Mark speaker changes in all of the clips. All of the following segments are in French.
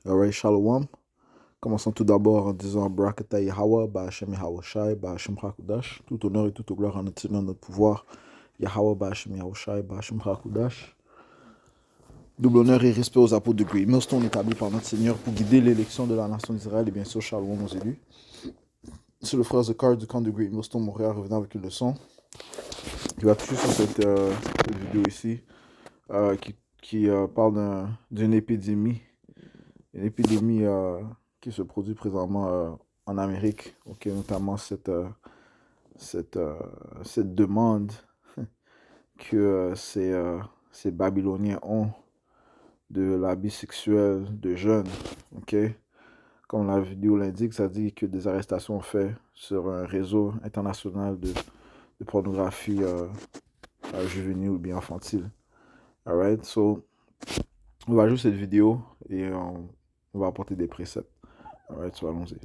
Speaker 1: Alright, Shalom. Commençons tout d'abord en disant Barakata Yahweh, Ba'ashem Yahweh Shai, Ba'ashem Hakudash. Tout honneur et toute gloire en notre Seigneur, notre pouvoir. Yahweh, Ba'ashem Yahweh Shai, Ba'ashem Hakudash. Double honneur et respect aux apôtres de Grey Millstone établis par notre Seigneur pour guider l'élection de la nation d'Israël et bien sûr Shalom aux élus. C'est le frère Zakar du camp de Grey Millstone Montréal revenant avec une leçon qui va toucher sur cette vidéo ici qui parle d'une épidémie. Une épidémie qui se produit présentement en Amérique, okay, notamment cette demande que ces Babyloniens ont de l'abus sexuel de jeunes. Okay? Comme la vidéo l'indique, ça dit que des arrestations sont faites sur un réseau international de pornographie juvénile ou bien infantile. Alright, so on va jouer cette vidéo et on va apporter des préceptes. Alright, so allons-y.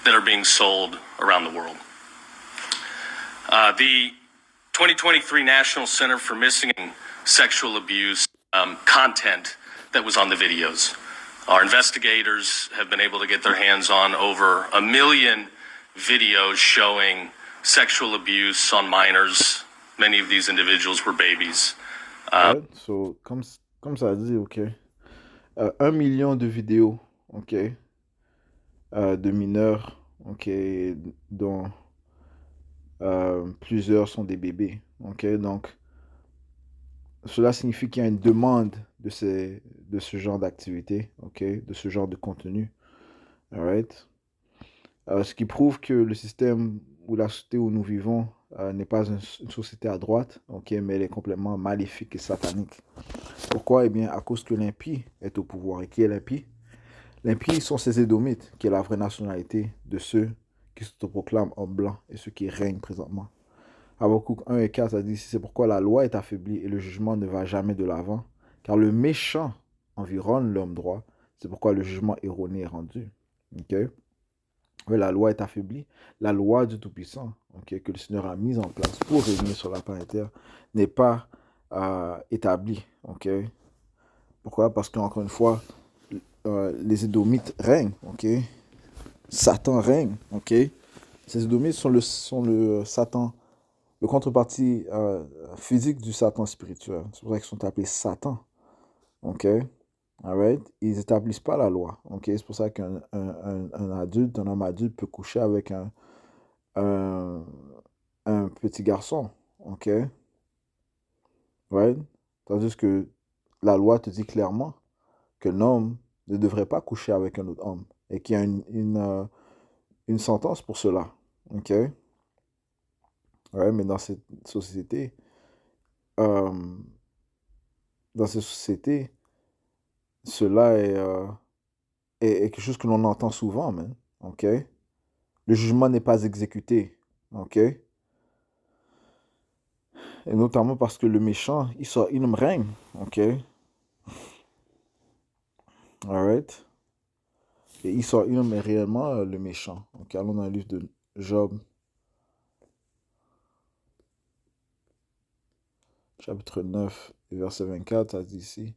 Speaker 2: That are being sold around the world. The 2023 National Center for Missing and Sexual Abuse content that was on the videos. Our investigators have been able to get their hands on over 1 million videos showing sexual abuse on minors. Many of these individuals were babies.
Speaker 1: Right. So, comme ça dit, ok. 1 million de vidéos, ok, de mineurs, ok, dont plusieurs sont des bébés, ok. Donc, cela signifie qu'il y a une demande de ce genre d'activité, ok, de ce genre de contenu, alright. Ce qui prouve que le système ou la société où nous vivons n'est pas une société à droite, ok, mais elle est complètement maléfique et satanique. Pourquoi? Eh bien, à cause que l'impie est au pouvoir. Et qui est l'impie? L'impie sont ces Édomites, qui est la vraie nationalité de ceux qui se proclament en blanc et ceux qui règnent présentement. Habakkuk 1 et 4 a dit, c'est pourquoi la loi est affaiblie et le jugement ne va jamais de l'avant, car le méchant environne l'homme droit, c'est pourquoi le jugement erroné est rendu. Okay? Mais la loi est affaiblie, la loi du Tout-Puissant, okay, que le Seigneur a mise en place pour régner sur la planète Terre, n'est pas établie. Okay? Pourquoi? Parce qu'encore une fois, les Édomites règnent. Okay? Satan règne. Okay? Ces Édomites sont le Satan, le contrepartie physique du Satan spirituel. C'est pour ça qu'ils sont appelés Satan. Okay? Alright? Ils n'établissent pas la loi. Okay? C'est pour ça qu'un adulte, un homme adulte peut coucher avec un petit garçon. OK? Right? Tandis que la loi te dit clairement qu'un homme ne devrait pas coucher avec un autre homme et qu'il y a une sentence pour cela. OK? Ouais, mais dans cette société, euh, cela est quelque chose que l'on entend souvent, man. OK? Le jugement n'est pas exécuté. OK? Et notamment parce que le méchant, il me règne. OK? Alright? Et Issoïm est réellement le méchant. Donc, allons dans le livre de Job, chapitre 9, verset 24, ça dit ici,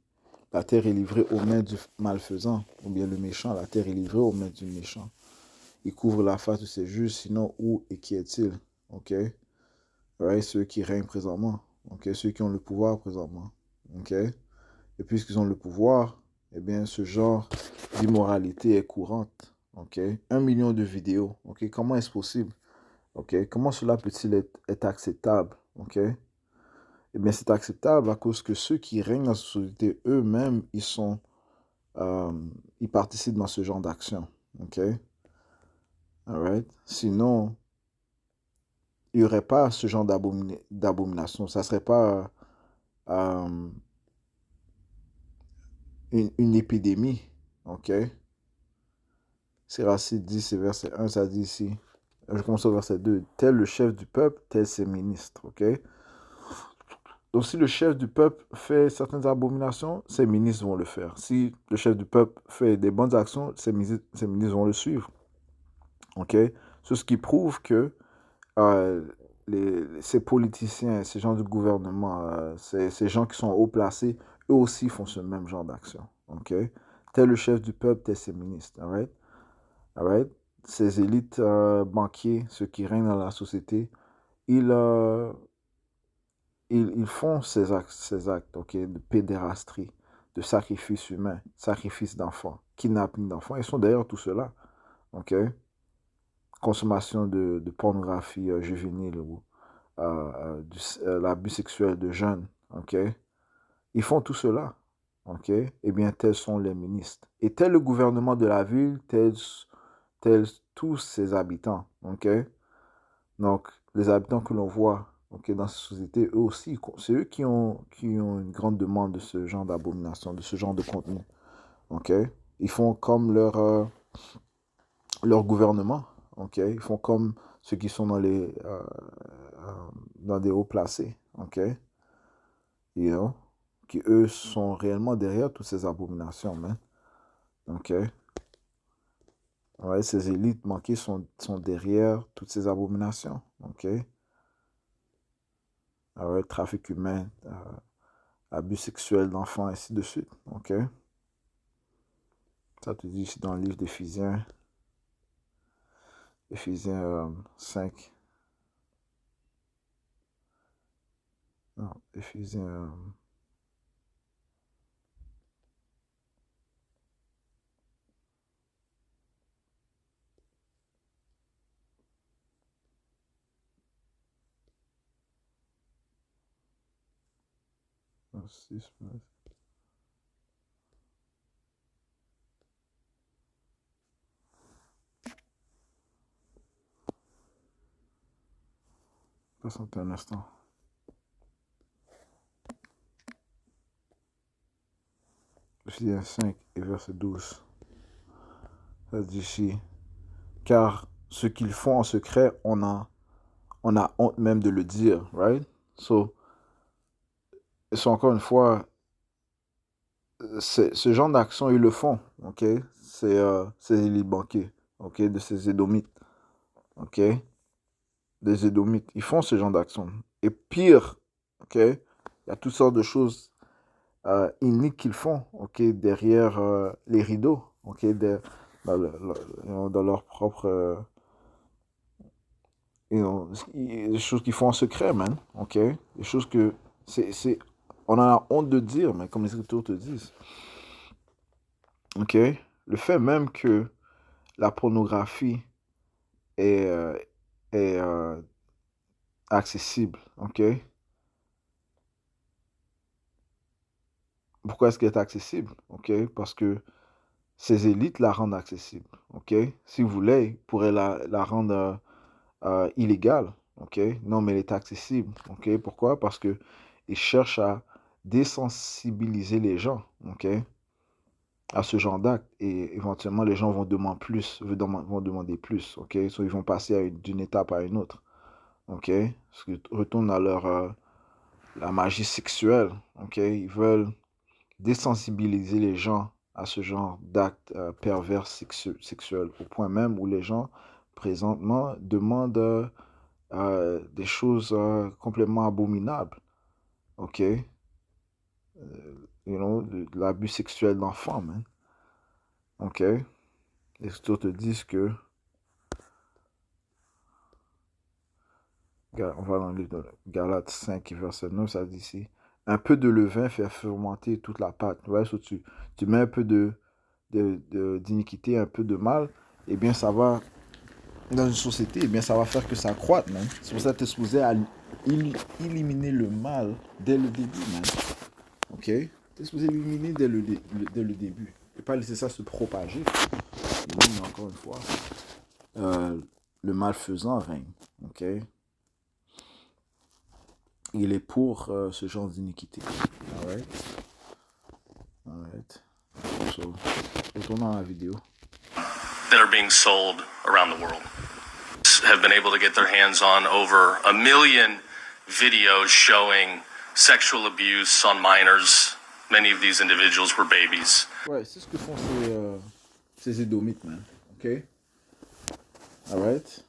Speaker 1: la terre est livrée aux mains du malfaisant, ou bien le méchant, la terre est livrée aux mains du méchant. Il couvre la face de ses juges, sinon où et qui est-il? Ok? Right? Ceux qui règnent présentement. Ok? Ceux qui ont le pouvoir présentement. Ok? Et puisqu'ils ont le pouvoir, eh bien, ce genre d'immoralité est courante. Ok? 1 million de vidéos. Ok? Comment est-ce possible? Ok? Comment cela peut-il être acceptable? Ok? Eh bien, c'est acceptable à cause que ceux qui règnent dans la société eux-mêmes, ils participent dans ce genre d'action. Ok? Alright? Sinon, il n'y aurait pas ce genre d'abomination. Ça ne serait pas une épidémie. Ok? Siracide dit, c'est verset 1, ça dit ici. Je commence au verset 2. Tel le chef du peuple, tel ses ministres. Ok? Donc, si le chef du peuple fait certaines abominations, ses ministres vont le faire. Si le chef du peuple fait des bonnes actions, ses ministres vont le suivre. Ok? C'est ce qui prouve que ces politiciens, ces gens du gouvernement, ces gens qui sont haut placés, eux aussi font ce même genre d'action. Ok? tel le chef du peuple, tel ses ministres. All right? Ces élites banquiers, ceux qui règnent dans la société, ils, ils font ces actes de pédérastie, de sacrifice humain, sacrifice d'enfants, kidnapping d'enfants. Ils sont derrière tout cela. OK? Consommation de pornographie juvénile ou l'abus sexuel de jeunes. OK? Ils font tout cela. OK? Eh bien, tels sont les ministres. Et tel le gouvernement de la ville, tels tous ses habitants. OK? Donc, les habitants que l'on voit dans cette société, eux aussi, c'est eux qui ont une grande demande de ce genre d'abomination, de ce genre de contenu. OK? Ils font comme leur gouvernement. OK? Ils font comme ceux qui sont dans des hauts placés. OK? You know? Qui, eux, sont réellement derrière toutes ces abominations, man. OK? Ouais, ces élites manquées sont derrière toutes ces abominations. OK? Ouais, trafic humain, abus sexuels d'enfants, ainsi de suite. OK? Ça te dit ici dans le livre d'Éphésiens, Éphésiens 5. Non, Éphésiens... Patiente un instant. Éphésiens 5 et verset 12. Ça dit ici, car ce qu'ils font en secret, on a honte même de le dire, right? So encore une fois, ce genre d'action, ils le font, ok? Ces élites banquiers, ok? De ces édomites, ok? Des édomites, ils font ce genre d'action. Et pire, ok? Il y a toutes sortes de choses iniques qu'ils font, ok? Derrière les rideaux, ok? Dans leur propre... des choses qu'ils font en secret, man, ok? Des choses que... on en a honte de dire, mais comme les Écritures te disent. Ok? Le fait même que la pornographie est, est accessible. Ok? Pourquoi est-ce qu'elle est accessible? Ok? Parce que ces élites la rendent accessible. Ok? Si vous voulez, ils pourraient la rendre illégale. Ok? Non, mais elle est accessible. Ok? Pourquoi? Parce que ils cherchent à désensibiliser les gens. Ok? À ce genre d'acte. Et éventuellement, les gens vont demander plus. Vont demander plus. Ok? So, ils vont passer d'une étape à une autre. Ok? Parce qu'ils retournent à la magie sexuelle. Ok? Ils veulent désensibiliser les gens à ce genre d'actes pervers sexuels. Au point même où les gens, présentement, demandent des choses complètement abominables. Ok? L'abus sexuel d'enfants, man. Ok? Les études te disent que... On va dans le livre de Galates 5, verset 9, ça dit ici, un peu de levain fait fermenter toute la pâte. Ouais, so tu mets un peu d'iniquité, un peu de mal, eh bien ça va, dans une société, eh bien ça va faire que ça croîte, man. C'est pour ça que tu es supposé éliminer le mal dès le début, man. Ok? Tu es supposé l'éliminer dès le début. Et pas laisser ça se propager. Et même, encore une fois, le malfaisant règne. Ok? Il est pour ce genre d'iniquité. Alright? Alright. So, retournons à la vidéo.
Speaker 2: That are being sold around the world have been able to get their hands on over 1 million videos showing sexual abuse on minors. Many of these individuals were babies.
Speaker 1: Ouais, c'est ce que font ces édomites, man. Ok? Alright?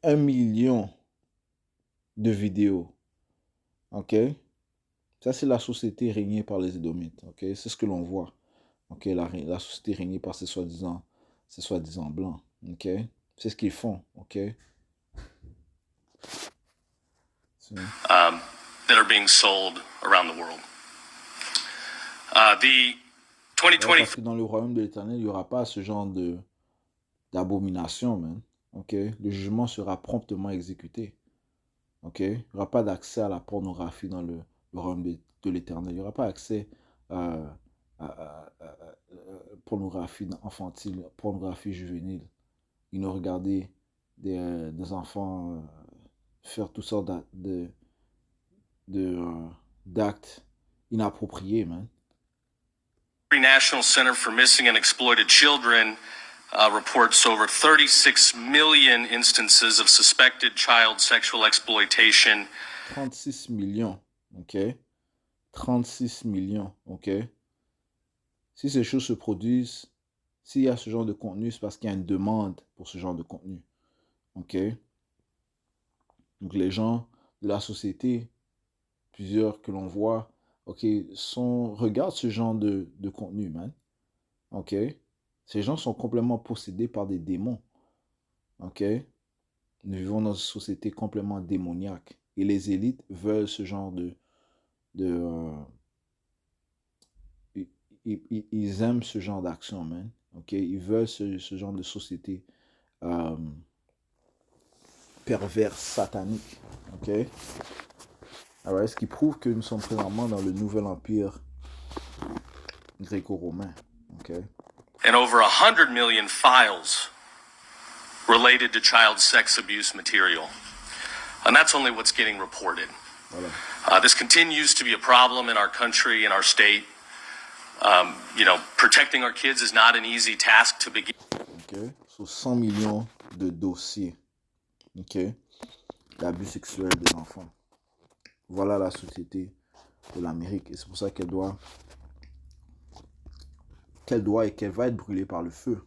Speaker 1: 1 million de vidéos. Ok? Ça, c'est la société régnée par les édomites. Ok? C'est ce que l'on voit. Ok, la société régnée par ces soi-disant blancs. Ok, c'est ce qu'ils font. Ok,
Speaker 2: that are being sold around the world. The
Speaker 1: ouais,
Speaker 2: 2020
Speaker 1: parce que dans le royaume de l'Éternel, il n'y aura pas ce genre de d'abomination, man. Ok, le jugement sera promptement exécuté. Ok, il n'y aura pas d'accès à la pornographie dans le royaume de l'Éternel. Il n'y aura pas accès à pornographie infantile, pornographie juvénile. Ils nous regarder des enfants faire toutes sortes d'actes inappropriés, man.
Speaker 2: National Center for Missing and Exploited Children reports over 36 million instances of suspected child sexual exploitation.
Speaker 1: 36 millions, ok? 36 millions, ok? Si ces choses se produisent, s'il y a ce genre de contenu, c'est parce qu'il y a une demande pour ce genre de contenu, ok? Donc les gens de la société, plusieurs que l'on voit, ok, regardent ce genre de contenu, man. Ok? Ces gens sont complètement possédés par des démons. Ok? Nous vivons dans une société complètement démoniaque. Et les élites veulent ce genre ils aiment ce genre d'action, man. Ok? Ils veulent ce genre de société euh, perverse, satanique. Ok? Alors, ce qui prouve que nous sommes présentement dans le nouvel empire gréco-romain. Ok?
Speaker 2: And over 100 million files related to child sex abuse material. And that's only what's getting reported.
Speaker 1: Voilà.
Speaker 2: This continues to be a problem in our country, in our state. Protecting our kids is not an easy task to begin.
Speaker 1: Ok? Sur 100 millions de dossiers. Ok? D'abus sexuels des enfants. Voilà la société de l'Amérique. Et c'est pour ça qu'elle et qu'elle va être brûlée par le feu.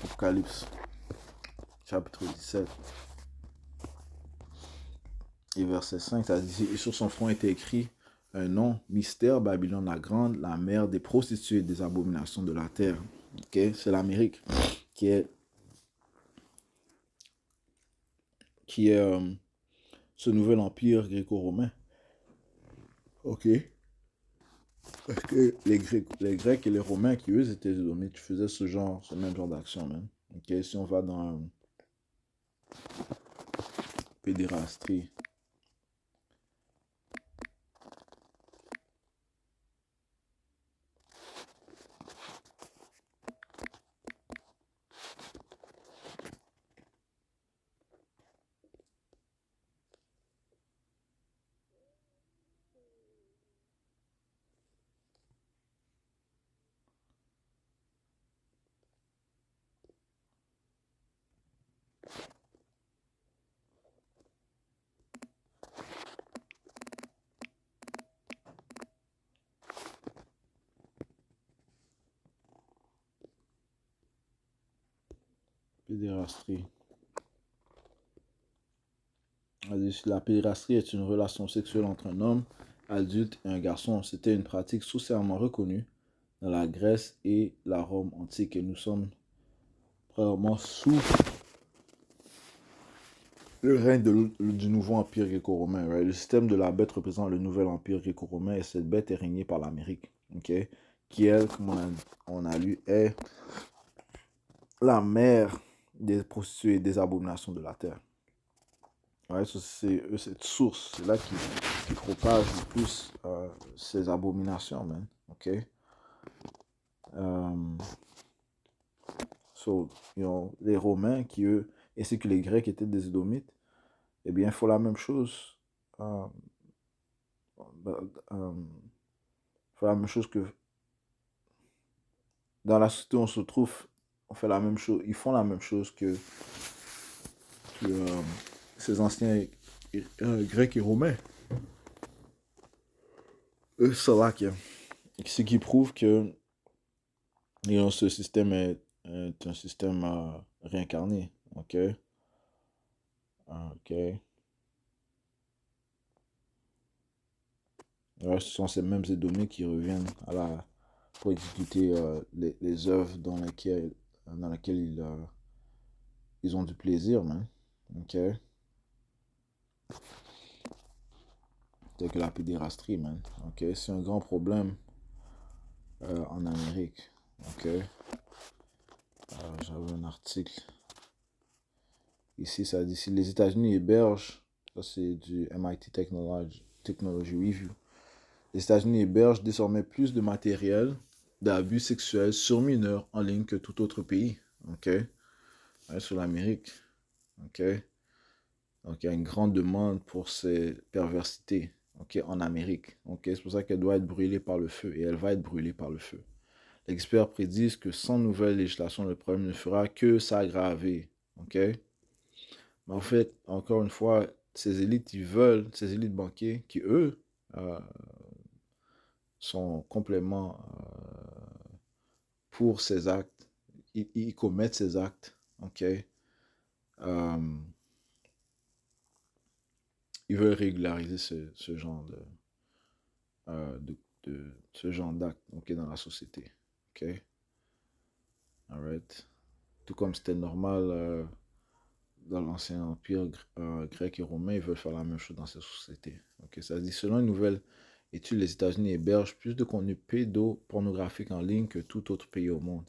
Speaker 1: Apocalypse, chapitre 17. Et verset 5, ça dit, et sur son front était écrit un nom, mystère, Babylone la grande, la mère des prostituées et des abominations de la terre. Ok? C'est l'Amérique qui est ce nouvel empire gréco-romain. Ok? Parce que les Grecs et les Romains qui eux étaient édomites faisaient ce même genre d'action même. Ok? Si on va dans pédérastie, pédérastie. La pédérastie est une relation sexuelle entre un homme adulte et un garçon. C'était une pratique socialement reconnue dans la Grèce et la Rome antique. Et nous sommes probablement sous le règne du nouveau empire gréco-romain. Right? Le système de la bête représente le nouvel empire gréco-romain et cette bête est régnée par l'Amérique. Okay? Qui, elle, comme on a lu, est la mère des prostituées et des abominations de la terre. Ouais, c'est cette source, c'est là qui propage le plus ces abominations, man. Ok? Les Romains qui, eux, ainsi que les Grecs étaient des Édomites, eh bien, il faut la même chose. Faut la même chose que dans la société où on se trouve, on fait la même chose. Ils font la même chose que ces anciens Grecs et Romains. C'est là que ce qui prouve que ce système est un système réincarné. Ok? Ok. Ouais, ce sont ces mêmes Édomites qui reviennent pour exécuter les œuvres dans lesquelles ils ont du plaisir, man. Ok? Tel que la pédérastie, man. Ok? C'est un grand problème en Amérique. Ok? J'avais un article ici, ça dit si les États-Unis hébergent, ça c'est du MIT Technology Review, les États-Unis hébergent désormais plus de matériel d'abus sexuels sur mineurs en ligne que tout autre pays. Ok? Ouais, sur l'Amérique. Ok? Donc il y a une grande demande pour ces perversités. Ok? En Amérique. Ok? C'est pour ça qu'elle doit être brûlée par le feu et elle va être brûlée par le feu. Les experts prédisent que sans nouvelle législation, le problème ne fera que s'aggraver. Ok? Mais en fait, encore une fois, ces élites, ces élites banquiers, qui eux euh, sont complètement pour ces actes, ils commettent ces actes, ok? Ils veulent régulariser ce genre ce genre d'actes, ok, dans la société, ok? Alright. Tout comme c'était normal dans l'ancien empire grec et romain, ils veulent faire la même chose dans ces sociétés. Ok, ça dit, selon une nouvelle étude, les États-Unis hébergent plus de contenu pédopornographique en ligne que tout autre pays au monde.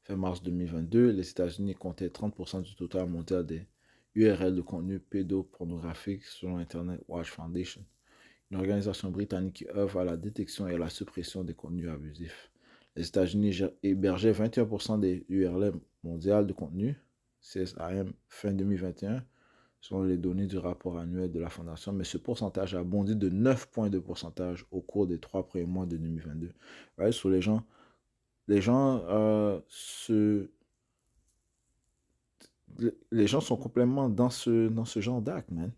Speaker 1: Fin mars 2022, les États-Unis comptaient 30% du total mondial des URL de contenu pédopornographique selon Internet Watch Foundation, une organisation britannique qui œuvre à la détection et à la suppression des contenus abusifs. Les États-Unis hébergeaient 21% des URL mondiales de contenu, CSAM, fin 2021, selon les données du rapport annuel de la Fondation, mais ce pourcentage a bondi de 9 points de pourcentage au cours des 3 premiers mois de 2022. Ouais, sur les gens, les gens sont complètement dans ce genre d'acte, man.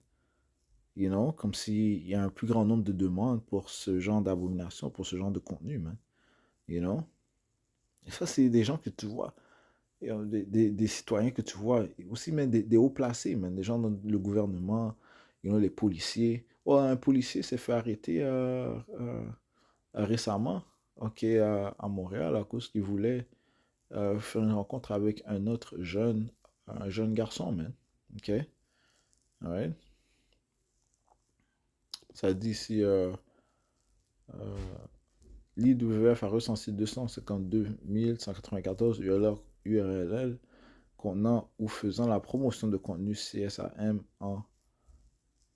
Speaker 1: You know, comme s'il y a un plus grand nombre de demandes pour ce genre d'abomination, pour ce genre de contenu, man. You know? Et ça, c'est des gens que tu vois, des citoyens que tu vois, aussi même des hauts placés, man, des gens dans le gouvernement, les policiers. Oh, un policier s'est fait arrêter récemment, ok, à Montréal, à cause qu'il voulait faire une rencontre avec un jeune garçon, man. Ok? Alright? Ça dit ici, l'IWF a recensé 252 194 URL contenant ou faisant la promotion de contenu CSAM en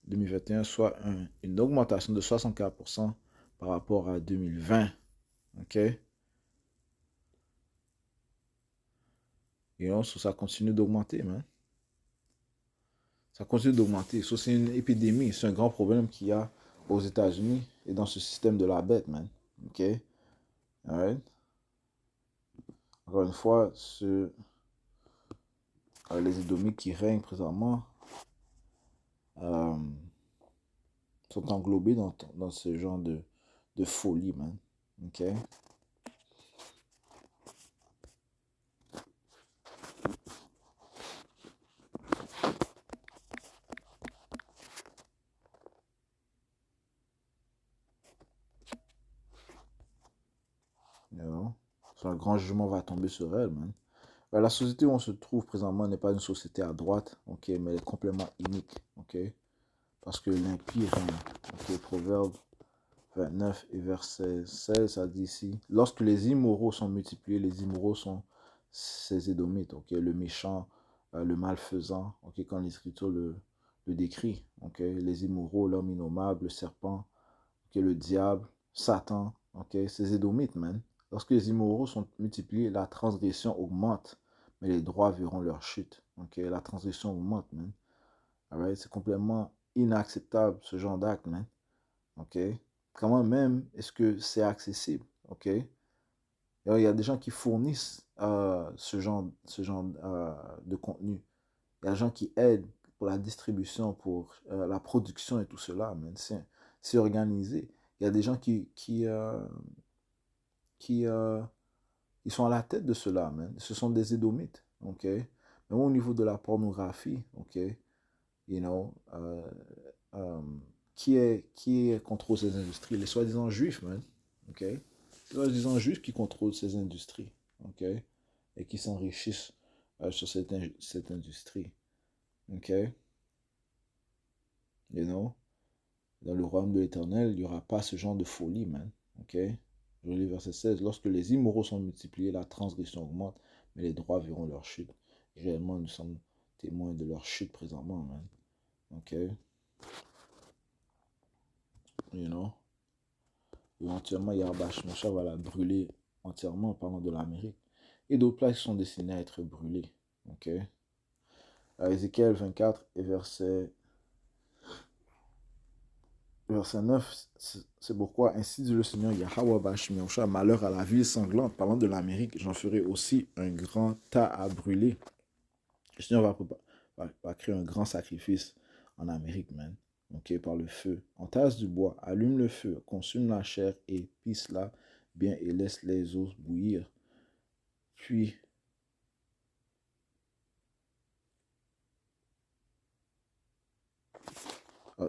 Speaker 1: 2021, soit une augmentation de 64% par rapport à 2020. OK? Et donc, ça continue d'augmenter, man. Ça continue d'augmenter. Ça, c'est une épidémie. C'est un grand problème qu'il y a aux États-Unis et dans ce système de la bête, man. OK? Alright? Encore une fois, les édomites qui règnent présentement euh, sont englobés dans ce genre de folie, man. OK? You know? Un grand jugement va tomber sur elle, man. La société où on se trouve présentement n'est pas une société à droite, ok, mais elle est complètement inique, ok, parce que l'impie règne. Ok, Proverbe 29 et verset 16, ça dit ici, lorsque les immoraux sont multipliés, les immoraux sont ces édomites, ok, le méchant, le malfaisant, ok, quand l'Écriture le décrit, ok, les immoraux, l'homme innommable, le serpent, ok, le diable, Satan, ok, ces édomites, man. Lorsque les immoraux sont multipliés, la transgression augmente, mais les droits verront leur chute. Ok, la transgression augmente, man. Alright, c'est complètement inacceptable ce genre d'acte, man. Ok, comment même est-ce que c'est accessible? Ok, il y a des gens qui fournissent ce genre de contenu. Il y a des gens qui aident pour la distribution, pour la production et tout cela, man. C'est organisé. Il y a des gens qui, ils sont à la tête de cela, man. Ce sont des édomites, ok? Même au niveau de la pornographie, ok? You know, qui contrôle ces industries? Les soi-disant juifs, man. OK? Les soi-disant juifs qui contrôlent ces industries. OK? Et qui s'enrichissent sur cette industrie. OK? You know? Dans le royaume de l'Éternel, il n'y aura pas ce genre de folie, man. OK? Je lis verset 16. Lorsque les immoraux sont multipliés, la transgression augmente, mais les droits verront leur chute. Et réellement, nous sommes témoins de leur chute présentement, man. OK? You know? Éventuellement, Yahweh Shemosha va la brûler entièrement en parlant de l'Amérique. Et d'autres places sont destinées à être brûlées. OK? Ézéchiel 24 et verset 9, c'est pourquoi ainsi dit le Seigneur Yahweh Bashmiosha, malheur à la ville sanglante, parlant de l'Amérique, j'en ferai aussi un grand tas à brûler. Le Seigneur va créer un grand sacrifice en Amérique, man. Ok, par le feu. Entasse du bois, allume le feu, consume la chair et pisse-la bien et laisse les os bouillir. Puis,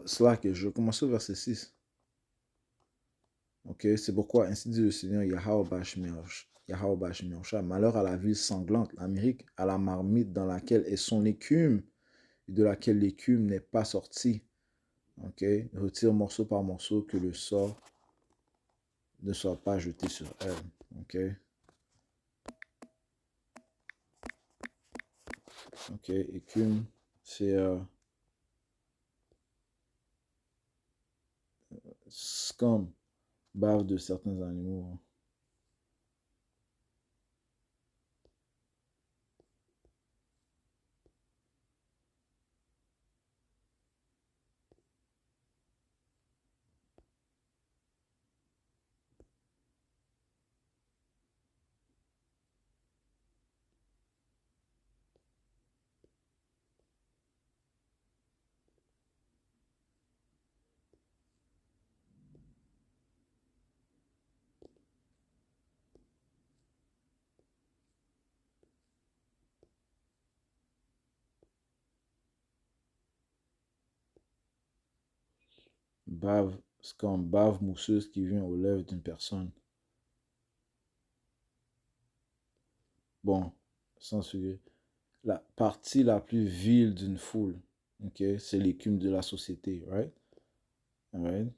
Speaker 1: cela que je commence au verset 6. Ok, c'est pourquoi ainsi dit le Seigneur Yahweh Bashmiosha, malheur à la ville sanglante, l'Amérique, à la marmite dans laquelle est son écume, et de laquelle l'écume n'est pas sortie. Ok, retire morceau par morceau que le sort ne soit pas jeté sur elle. Ok, ok, écume, c'est scum, bave de certains animaux. Bave, scum, bave mousseuse qui vient aux lèvres d'une personne. Bon, sans sujet. La partie la plus vile d'une foule, ok, c'est l'écume de la société, right? Right?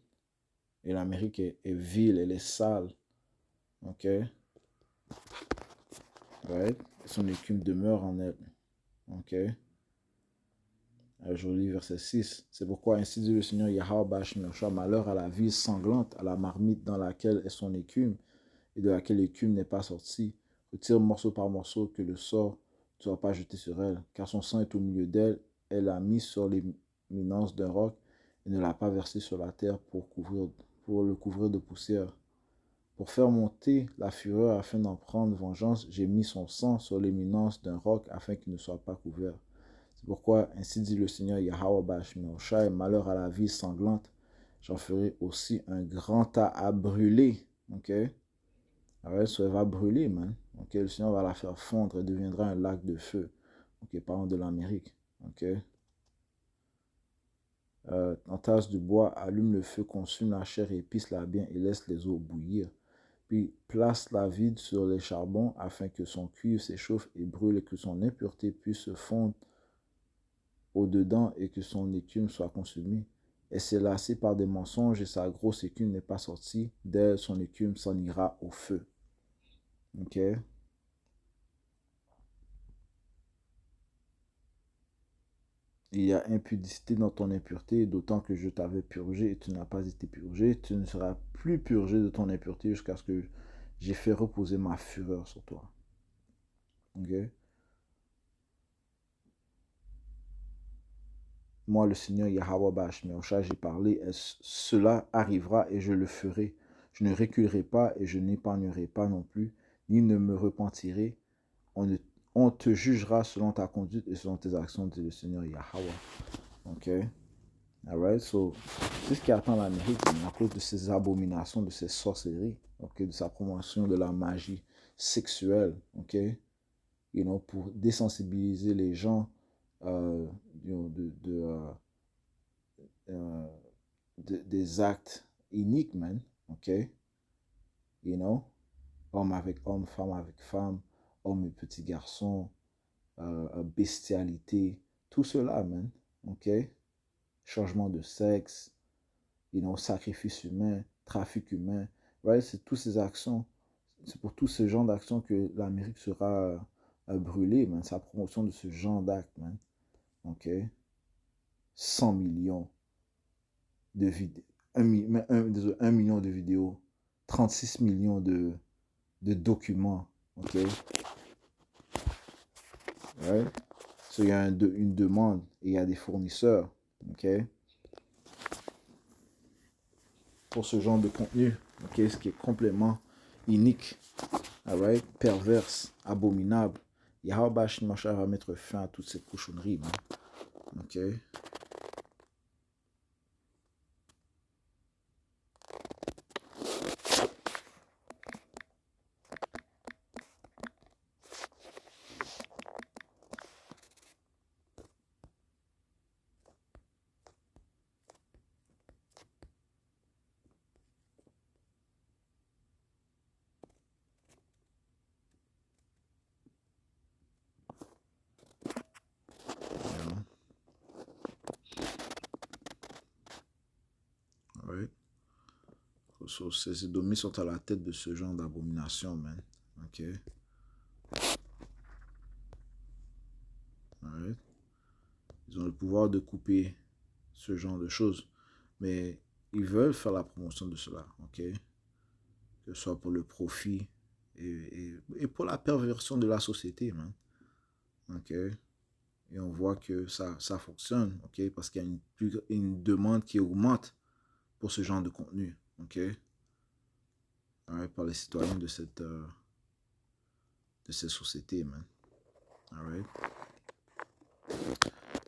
Speaker 1: Et l'Amérique est vile, elle est sale, ok? Right? Son écume demeure en elle, ok? Je lis verset 6. C'est pourquoi ainsi dit le Seigneur Yahweh Bashmiosha, malheur à la ville sanglante, à la marmite dans laquelle est son écume, et de laquelle l'écume n'est pas sortie. Retire morceau par morceau que le sort ne soit pas jeté sur elle, car son sang est au milieu d'elle. Elle l'a mis sur l'éminence d'un roc et ne l'a pas versé sur la terre pour le couvrir de poussière. Pour faire monter la fureur afin d'en prendre vengeance, j'ai mis son sang sur l'éminence d'un roc afin qu'il ne soit pas couvert. C'est pourquoi, ainsi dit le Seigneur Yahweh Bashmiosha, malheur à la ville sanglante, j'en ferai aussi un grand tas à brûler. Ok? Alors, elle va brûler, man. Ok? Le Seigneur va la faire fondre et deviendra un lac de feu. Ok? Parlons de l'Amérique. Ok? Entasse du bois, allume le feu, consume la chair, épice-la bien et laisse les eaux bouillir. Puis place la vide sur les charbons afin que son cuivre s'échauffe et brûle et que son impureté puisse se fondre au-dedans et que son écume soit consumée. Elle s'est lassée par des mensonges et sa grosse écume n'est pas sortie d'elle, son écume s'en ira au feu. Ok? Il y a impudicité dans ton impureté, d'autant que je t'avais purgé et tu n'as pas été purgé. Tu ne seras plus purgé de ton impureté jusqu'à ce que j'ai fait reposer ma fureur sur toi. Ok? Moi, le Seigneur Yahweh Bashmiosha, j'ai parlé, et cela arrivera et je le ferai. Je ne reculerai pas et je n'épargnerai pas non plus, ni ne me repentirai. On te jugera selon ta conduite et selon tes actions, dit le Seigneur Yahweh. Ok? Alright, so, c'est ce qui attend l'Amérique à cause de ses abominations, de ses sorcelleries, ok, de sa promotion de la magie sexuelle, ok, pour désensibiliser les gens euh, de des actes iniques, man. OK? You know? Homme avec homme, femme avec femme, homme et petit garçon, bestialité, tout cela, man. OK? Changement de sexe, you know, sacrifice humain, trafic humain. Right? C'est toutes ces actions, c'est pour tout ce genre d'actions que l'Amérique sera brûlée, man. C'est la promotion de ce genre d'actes, man. OK? 100 millions de vidéos, 1 million de vidéos, 36 millions de documents. OK? Right? So, il y a une demande et il y a des fournisseurs. OK? Pour ce genre de contenu. OK? Ce qui est complètement inique. Alright? Perverse, abominable. Yahweh Shimashah va mettre fin à toutes ces cochonneries, man. OK? Alright? So, ces domis sont à la tête de ce genre d'abomination, man. OK? Alright? Ils ont le pouvoir de couper ce genre de choses. Mais ils veulent faire la promotion de cela. OK? Que ce soit pour le profit et pour la perversion de la société, man. OK? Et on voit que ça fonctionne, OK? Parce qu'il y a une demande qui augmente pour ce genre de contenu, OK? Alright? Par les citoyens de cette société, man. Alright?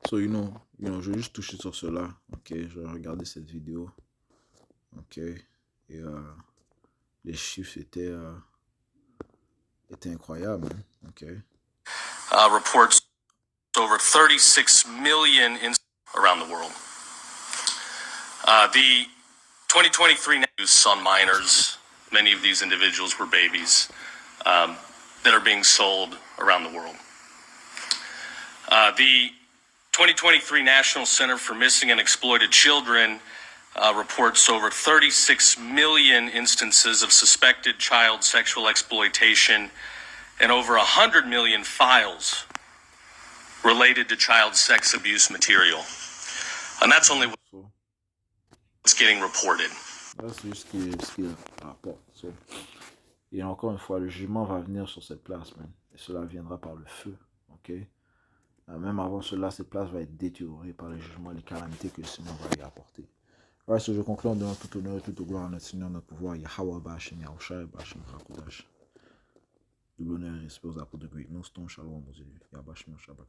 Speaker 1: So, you know, je vais juste toucher sur cela, OK? Je vais regarder cette vidéo, OK? Et les chiffres étaient incroyables, man. OK?
Speaker 2: Reports over 36 million around the world. The 2023 news on minors, many of these individuals were babies that are being sold around the world. The 2023 National Center for Missing and Exploited Children reports over 36 million instances of suspected child sexual exploitation and over 100 million files related to child sex abuse material. And that's only what's getting reported.
Speaker 1: C'est juste ce qui rapporte. So. Et encore une fois, le jugement va venir sur cette place, man. Et cela viendra par le feu. OK? Même avant cela, cette place va être détériorée par le jugement et les calamités que le Seigneur va y apporter. Alors, je conclue en donnant tout honneur et toute gloire à notre Seigneur, notre pouvoir, Yahweh Bashim Yahushua Bashim Hakodash. Double honneur et respect aux apôtres de Great Noston, Shalom aux élus, Yahbashim Shabbat.